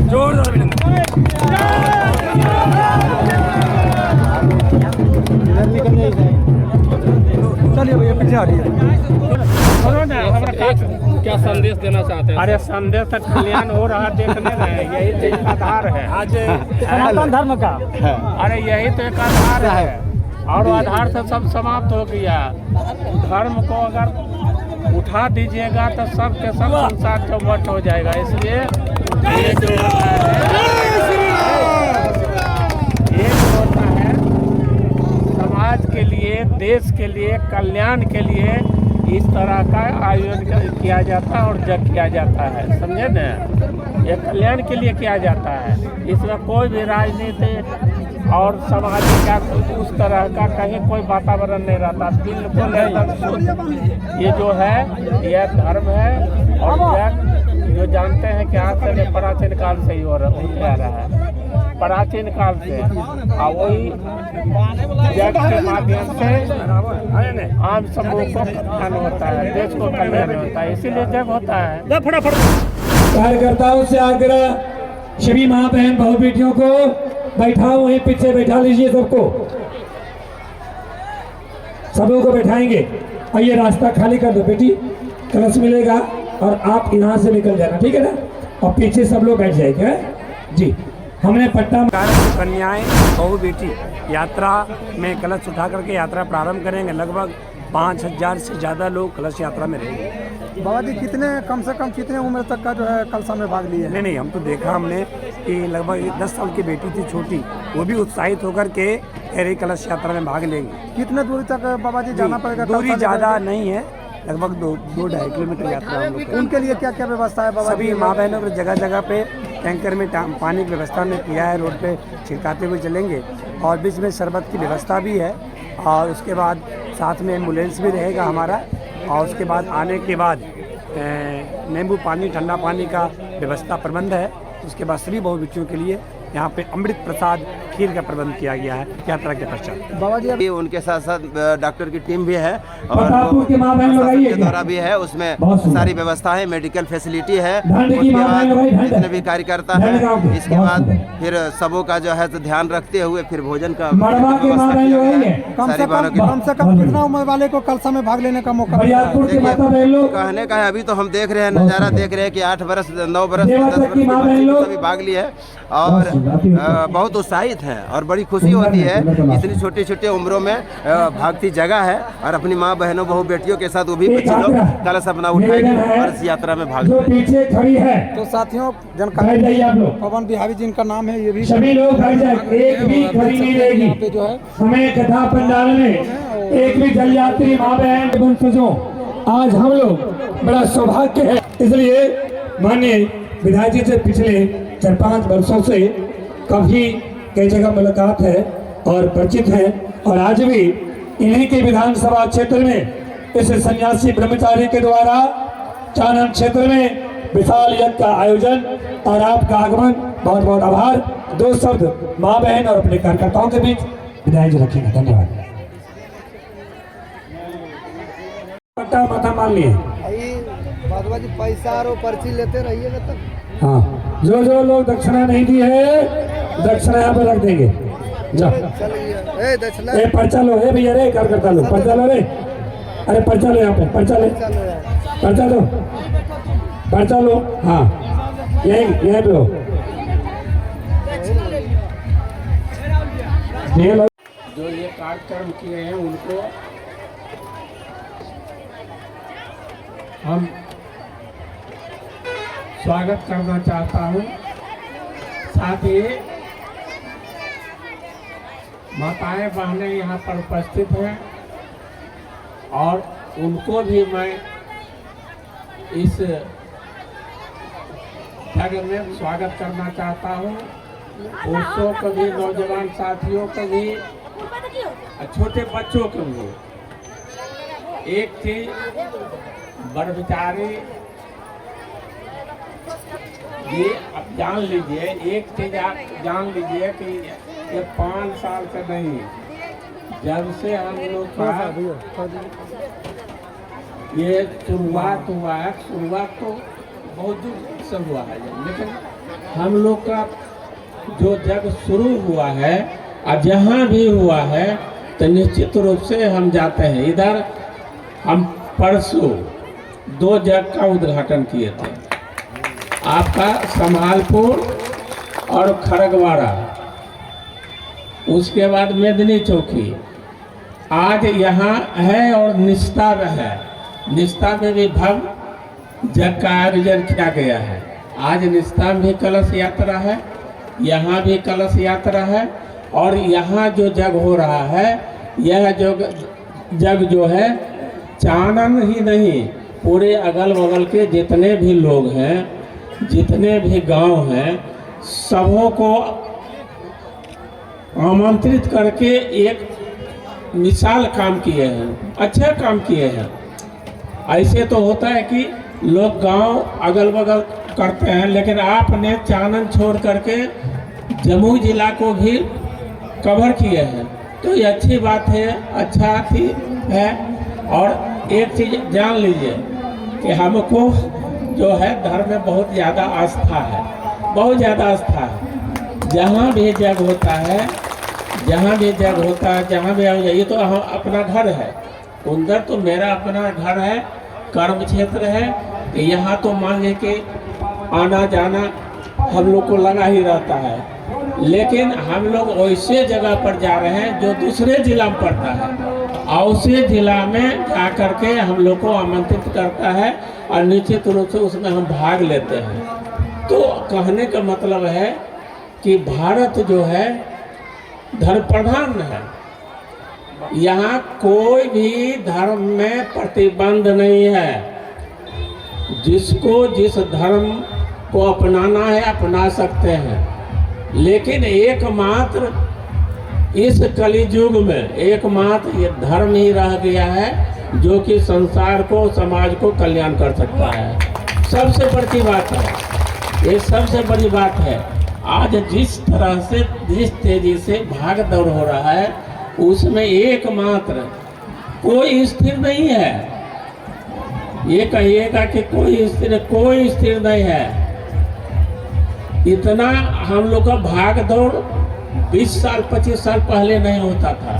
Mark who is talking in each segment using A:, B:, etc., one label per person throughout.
A: जोरदार अभिनंदन। चलिए भैया पीछे आ रही है।
B: क्या संदेश देना चाहते हैं?
C: अरे संदेश तो कल्याण हो रहा देखने रहे, यही तो एक आधार है
A: आज सनातन धर्म का।
C: अरे यही तो एक आधार है, और आधार से सब समाप्त हो गया। धर्म को अगर उठा दीजिएगा तो सब के सब संसार चौपट हो जाएगा। इसलिए ये जो होता है समाज के लिए, देश के लिए, कल्याण के लिए इस तरह का आयोजन किया जाता है और जग किया जाता है, समझे न? ये कल्याण के लिए किया जाता है। इसमें कोई भी राजनीति और समाज का उस तरह का कहीं कोई वातावरण नहीं रहता। बिल्कुल एकदम शुद्ध ये जो है यह धर्म है। और जग जो जानते हैं कि आज से प्राचीन काल से ही होते आ रहा है, प्राचीन काल से। और वही जग के माध्यम से आम समूह को कल्याण होता है, देश को कल्याण होता है, इसीलिए जग होता है।
A: कार्यकर्ताओं से आग्रह, सभी माँ बहन भाई बेटियों को बैठाओ, वहीं पीछे बैठा लीजिए सबको, सबों को बैठाएंगे। और ये रास्ता खाली कर दो बेटी, कलश मिलेगा और आप यहाँ से निकल जाना, ठीक है ना? और पीछे सब लोग बैठ जाएंगे जी। हमने पट्टा कन्याएं बहु बेटी यात्रा में कलश उठा करके यात्रा प्रारंभ करेंगे। लगभग 5000 से ज़्यादा लोग कलश यात्रा में रहेंगे।
D: बाबा जी कितने कम से कम कितने उम्र तक का जो है कलशा में भाग लिए?
A: नहीं, हम तो देखा हमने कि लगभग 10 साल की बेटी थी छोटी, वो भी उत्साहित होकर के कह रही कलश यात्रा में भाग लेंगे।
D: कितने दूरी तक बाबा जी जाना पड़ेगा?
A: दूरी ज़्यादा नहीं है, लगभग 2-2.5 किलोमीटर यात्रा हम लोग।
D: उनके लिए क्या क्या व्यवस्था है बाबा?
A: सभी माँ बहनों को जगह जगह पे टैंकर में पानी की व्यवस्था में किया है, रोड पे छिड़काते हुए चलेंगे। और बीच में शरबत की व्यवस्था भी है, और उसके बाद साथ में एम्बुलेंस भी रहेगा हमारा। और उसके बाद आने के बाद नींबू पानी, ठंडा पानी का व्यवस्था प्रबंध है। उसके बाद सभी बहु बच्चों के लिए यहाँ पे अमृत प्रसाद खीर का प्रबंध किया गया है यात्रा के पश्चात।
D: बाबा जी
E: अभी उनके साथ साथ डॉक्टर की टीम भी है और
A: प्रशासन
E: के द्वारा भी है, उसमें सारी व्यवस्था है, मेडिकल फैसिलिटी है। उसके बाद जितने भी कार्यकर्ता है, इसके बाद फिर सबों का जो है ध्यान रखते हुए फिर भोजन का
D: कम से कम कितना उम्र वाले को कलशा में भाग लेने का मौका?
E: कहने का है, अभी तो हम देख रहे हैं, नज़ारा देख रहे हैं कि 8 बरस 9 बरस 10 बरस के बच्चे सभी भाग लिए है और बहुत उत्साहित हैं और बड़ी खुशी होती है। इतनी छोटी छोटी उम्रों में भागती जगह है और अपनी माँ बहनों बहु बेटियों के साथ वो भी बच्चे लोग कलश अपना उठाएंगे और इस यात्रा में भाग
A: पीछे खड़ी है।
D: तो साथियों जानकारी पवन बिहारी जी इनका नाम है, ये भी
A: सभी लोग एक भी खड़ी नहीं रहेगी।
D: जो है
A: हमें कथा पंडाल में एक भी जल यात्री माँ बहन वंशजों, आज हम लोग बड़ा सौभाग्य है। इसलिए माननीय विधायक जी से पिछले 4-5 वर्षों से काफी कई जगह मुलाकात है और परिचित है, और आज भी इन्हीं के विधानसभा क्षेत्र में इस सन्यासी ब्रह्मचारी के द्वारा चानन क्षेत्र में विशाल यज्ञ का आयोजन और आपका आगमन, बहुत बहुत आभार। 2 शब्द माँ बहन और अपने कार्यकर्ताओं के बीच विधायक जी रखेंगे। धन्यवाद। पट्टा माथा मान लिए
D: बाबा जी पैसा और पर्ची लेते रहिएगा तब।
A: हाँ, जो लोग दक्षिणा नहीं दी है, दक्षिणा यहाँ पे रख देंगे। जाओ, ए पर्चा लो, ए भैया रे कार्यकर्ता लो, पर्चा लो रे, अरे पर्चा लो, यहाँ पे पर्चा ले, पर्चा लो, पर्चा लो। हाँ, यहीं पे हो,
C: जो ये कार्यक्रम किए हैं उनको हम स्वागत करना चाहता हूँ। साथ ही माताएं बहनें यहाँ पर उपस्थित हैं और उनको भी मैं इस जगह में स्वागत करना चाहता हूँ। पुरुषों को भी, नौजवान साथियों को भी, छोटे बच्चों को भी। एक चीज ब्रह्मचारी ये अब जान लीजिए, एक चीज आप जान लीजिए कि ये 5 साल से नहीं, जब से हम लोग का ये शुरुआत हुआ है, शुरुआत तो बहुत दूर से हुआ है, लेकिन हम लोग का जो जग शुरू हुआ है और जहाँ भी हुआ है तो निश्चित रूप से हम जाते हैं। इधर हम परसों 2 जग का उद्घाटन किए थे, आपका संभालपुर और खरगवाड़ा, उसके बाद मेदनी चौकी, आज यहाँ है और निस्ता में है। निस्ता में भी भव्य जग का आयोजन किया गया है। आज निस्ता में भी कलश यात्रा है, यहाँ भी कलश यात्रा है, और यहाँ जो जग हो रहा है यह जग जो है चानन ही नहीं, पूरे अगल बगल के जितने भी लोग हैं, जितने भी गांव हैं, सबों को आमंत्रित करके एक मिसाल काम किए हैं, अच्छा काम किए हैं। ऐसे तो होता है कि लोग गांव अगल बगल करते हैं, लेकिन आपने चानन छोड़ करके जमुई जिला को भी कवर किए हैं, तो ये अच्छी बात है, अच्छा थी है। और एक चीज़ जान लीजिए कि हमको जो है धर्म में बहुत ज़्यादा आस्था है, बहुत ज़्यादा आस्था है। जहाँ भी जग होता है, जहाँ भी जग होता है, जहाँ भी ये तो अपना घर है, उधर तो मेरा अपना घर है, कर्म क्षेत्र है, यहाँ तो मान लीजिए कि आना जाना हम लोग को लगा ही रहता है। लेकिन हम लोग वैसे जगह पर जा रहे हैं जो दूसरे जिला में पड़ता है, और उसी जिला में जा करके हम लोग को आमंत्रित करता है और निश्चित रूप से उसमें हम भाग लेते हैं। तो कहने का मतलब है कि भारत जो है धर्म प्रधान है, यहाँ कोई भी धर्म में प्रतिबंध नहीं है। जिसको जिस धर्म को अपनाना है अपना सकते हैं, लेकिन एकमात्र इस कलियुग में एकमात्र ये धर्म ही रह गया है जो कि संसार को, समाज को कल्याण कर सकता है। सबसे बड़ी बात है, ये सबसे बड़ी बात है। आज जिस तरह से, जिस तेजी से भाग दौड़ हो रहा है, उसमें एकमात्र कोई स्थिर नहीं है। ये कहिएगा कि कोई स्थिर नहीं है। इतना हम लोग का भाग दौड़ 20 साल 25 साल पहले नहीं होता था,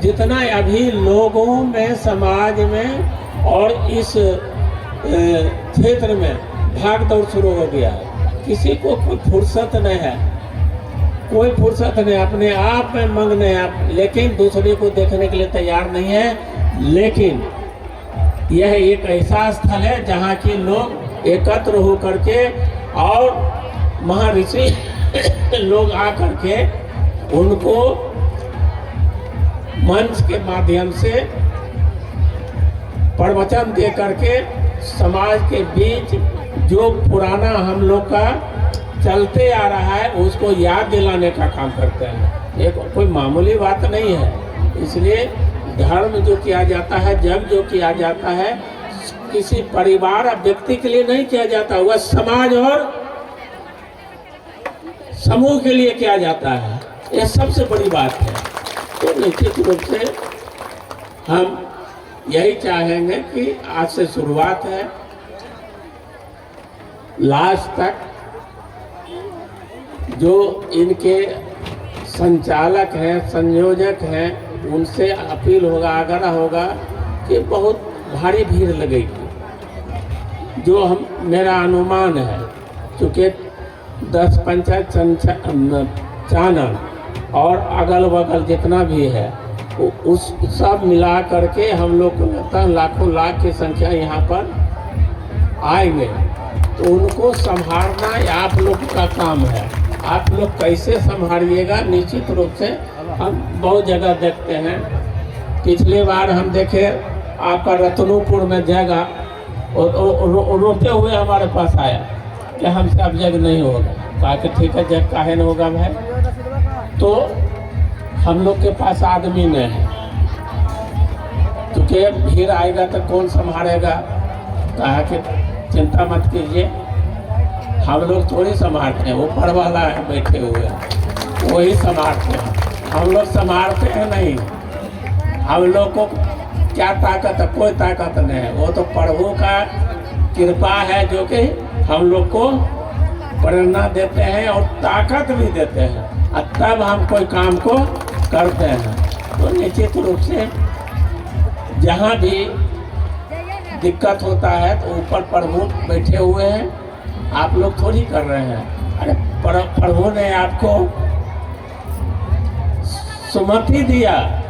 C: जितना अभी लोगों में, समाज में और इस क्षेत्र में भाग दौड़ शुरू हो गया है। किसी को कोई फुर्सत नहीं है, कोई फुर्सत नहीं, अपने आप में मग्न है, लेकिन दूसरे को देखने के लिए तैयार नहीं है। लेकिन यह एक ऐसा स्थल है जहाँ के लोग एकत्र होकर के और महर्षि लोग आकर के उनको मंच के माध्यम से प्रवचन दे करके समाज के बीच जो पुराना हम लोग का चलते आ रहा है उसको याद दिलाने का काम करते हैं। ये कोई मामूली बात नहीं है। इसलिए धर्म जो किया जाता है, जग जो किया जाता है, किसी परिवार या व्यक्ति के लिए नहीं किया जाता, वह समाज और समूह के लिए किया जाता है। यह सबसे बड़ी बात है। तो निश्चित रूप से हम यही चाहेंगे कि आज से शुरुआत है, लास्ट तक जो इनके संचालक हैं, संयोजक हैं, उनसे अपील होगा, आग्रह होगा कि बहुत भारी भीड़ लगेगी। जो मेरा अनुमान है, क्योंकि 10 पंचायत चानन और अगल बगल जितना भी है उस सब मिला करके हम लोग को लगता है लाखों लाख की संख्या यहाँ पर आएंगे। तो उनको संभालना आप लोग का काम है। आप लोग कैसे संभालिएगा, निश्चित रूप से हम बहुत जगह देखते हैं। पिछले बार हम देखे आपका रतनपुर में जगह रोते हुए हमारे पास आया कि हमसे अब जग नहीं होगा। कहा कि ठीक है, जग काहे नहीं होगा भाई। तो हम लोग के पास आदमी नहीं है, क्योंकि भीड़ आएगा तो कौन संभालेगा। कहा कि चिंता मत कीजिए, हम लोग थोड़ी संभालते हैं, ऊपर वाला है बैठे हुए, वही संभालते हैं। हम लोग संभालते हैं नहीं। हम लोग को क्या ताकत है? कोई ताकत नहीं है। वो तो प्रभु का कृपा है जो कि हम लोग को प्रेरणा देते हैं और ताकत भी देते हैं, और तब हम कोई काम को करते हैं। तो निश्चित रूप से जहाँ भी दिक्कत होता है तो ऊपर प्रभु बैठे हुए हैं, आप लोग थोड़ी कर रहे हैं। अरे प्रभु ने आपको सुमति दिया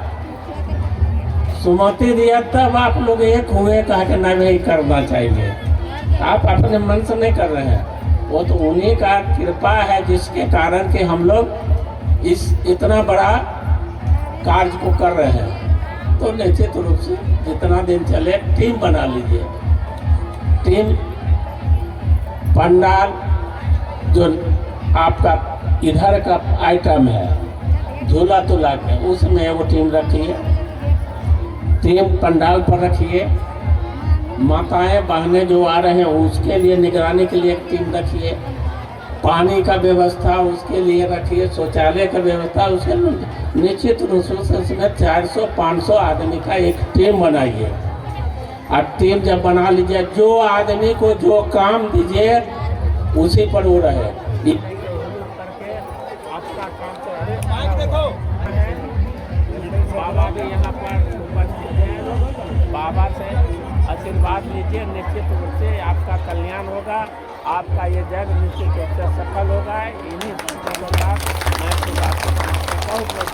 C: तब आप लोग एक हुए, कहा कि नहीं भाई करना चाहिए। आप अपने मन से नहीं कर रहे हैं, वो तो उन्हीं का कृपा है जिसके कारण कि हम लोग इतना बड़ा कार्य को कर रहे हैं। तो निश्चित रूप से जितना दिन चले टीम बना लीजिए। टीम पंडाल जो आपका इधर का आइटम है झूला तुला के, उसमें वो टीम रखिए। टीम पंडाल पर रखिए। माताएं बहनें जो आ रहे हैं उसके लिए निगरानी के लिए एक टीम रखिए। पानी का व्यवस्था उसके लिए रखिए। शौचालय का व्यवस्था उसके लिए निश्चित रूप से उसमें 400-500 आदमी का एक टीम बनाइए। और टीम जब बना लीजिए, जो आदमी को जो काम दीजिए उसी पर वो रहे। बाबा भी यहाँ पर उपस्थित हैं, बाबा से आशीर्वाद लीजिए। निश्चित रूप से आपका कल्याण होगा, आपका ये जग निश्चित रूप से सफल होगा। इन्हीं बहुत बहुत